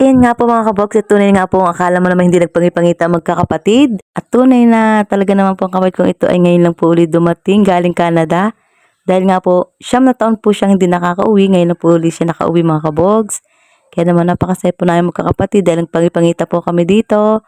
Ayan nga po mga kabogs, at tunay nga po ang akala mo naman hindi nagpangipangita magkakapatid. At tunay na talaga naman po ang kapatid kong ito ay ngayon lang po ulit dumating galing Canada. Dahil nga po, 9 na taon po siyang hindi nakakauwi, ngayon lang po ulit siya nakauwi mga kabogs. Kaya naman napakasaya po namin magkakapatid dahil nagpangipangita po kami dito.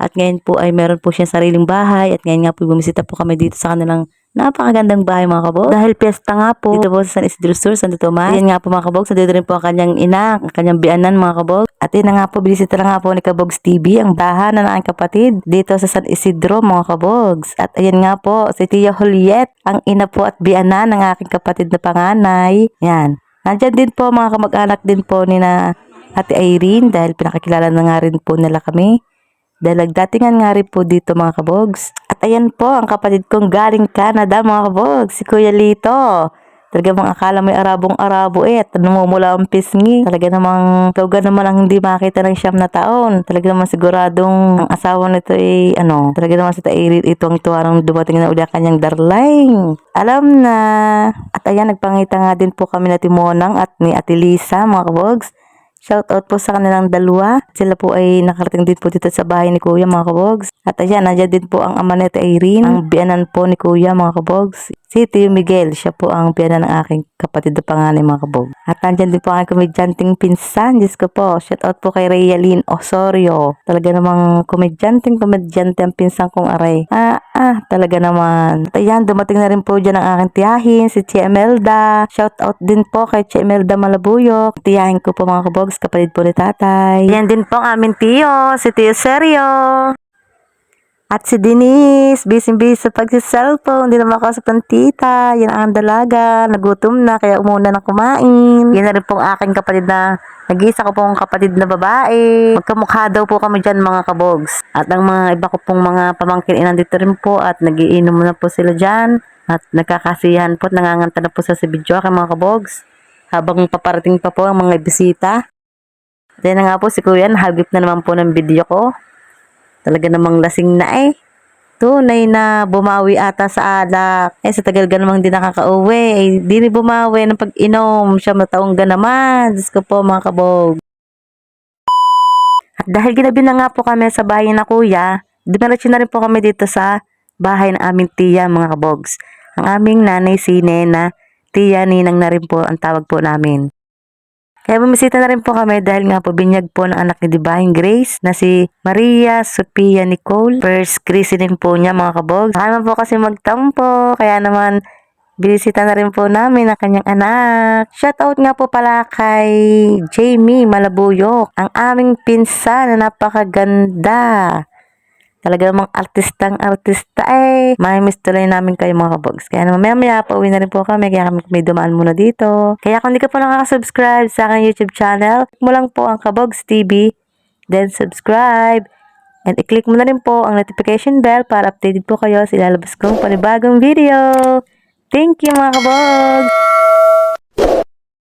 At ngayon po ay meron po siyang sariling bahay at ngayon nga po bumisita po kami dito sa kanilang napakagandang bahay mga kabog. Dahil piyesta nga po dito po sa San Isidro Sur, Santo Tomas. Ayan nga po mga kabog, nandito rin po ang kanyang ina, ang kanyang bianan mga kabog. At yun na nga po, binisita na nga po ni Kabogs TV ang bahay na aking kapatid dito sa San Isidro mga kabogs. At ayan nga po, si Tia Juliet, ang ina po at bianan ng aking kapatid na panganay. Yan. Nandyan din po mga kamag-anak din po ni na Ate Irene dahil pinakakilala na nga rin po nila kami. Dahil nagdatingan nga rin po dito mga kabogs. At ayan po ang kapatid kong galing Canada mga kabogs, si Kuya Lito. Talaga mga akala mo'y Arabong-Arabo at namumula ang pisngi. Talaga namang tawag naman ang hindi makita ng 9 na taon. Talaga naman siguradong ang asawa nito ay talaga naman si Tairit itong tuwarang dumating na uli kanyang darling. Alam na. At ayan, nagpangita nga din po kami na Timonang at ni Ate Lisa mga kabogs. Shout out po sa kanilang dalawa. Sila po ay nakarating din po dito sa bahay ni Kuya mga kabogs. At ayan, nandiyan din po ang ama ni Irene, ang biyanan po ni Kuya mga kabogs. Si Tio Miguel, siya po ang biyanan ng aking kapatid na panganay mga kabog. At nandiyan din po ang komedyanteng pinsan. Diyos ko po, shout out po kay Realin Osorio. Talaga namang komedyante ang pinsan kong aray. Talaga naman. At ayan, dumating na rin po dyan ang aking tiyahin, si Tia Emelda. Shout out din po kay Tia Emelda Malabuyok. Tiyahin ko po mga kabogs, kapatid po ni tatay. Ayan din po ang aming tiyo, si Tio Sergio. At si Denise, busy sa pagsiselfone, hindi na makausap ng tita. Yan ang dalaga, nagutom na, kaya umuna na kumain. Yan na rin pong aking kapatid na, nag-iisa ko pong kapatid na babae. Magkamukha daw po kami dyan mga kabogs. At ang mga iba ko pong mga pamangkin nandito rin po at nagiinom na po sila dyan. At nagkakasiyahan po at nanganganta na po sa video kay mga kabogs. Habang paparating pa po ang mga bisita. At yan na nga po si Kuya, nahagip na naman po ng video ko. Talaga namang lasing na eh. Tunay na bumawi ata sa alak. Sa tagal ka namang di nakaka-uwi. Di rin bumawi ng pag-inom. 9 taong ka naman. Diyos ko po mga kabog. At dahil ginabi na nga po kami sa bahay na kuya, dumiretso na rin po kami dito sa bahay ng aming tiya mga kabogs. Ang aming nanay si Nena, tiya ninang na rin po ang tawag po namin. Kaya bumisita na rin po kami dahil nga po binyag po ng anak ni Divine Grace na si Maria Sophia Nicole. First christening po niya mga kabog. Saka naman po kasi magtampo. Kaya naman binisita na rin po namin ang kanyang anak. Shoutout nga po pala kay Jamie Malabuyok. Ang aming pinsan na napakaganda. Talaga namang artista eh. Mamimiss tuloy namin kayo mga kabogs. Kaya naman maya pauwi na rin po kami. Kaya kami may dumaan muna dito. Kaya kung hindi ka po nakaka-subscribe sa aking YouTube channel, click mo lang po ang Kabogs TV. Then subscribe. And i-click mo na rin po ang notification bell para updated po kayo sa ilalabas kong panibagong video. Thank you mga kabogs!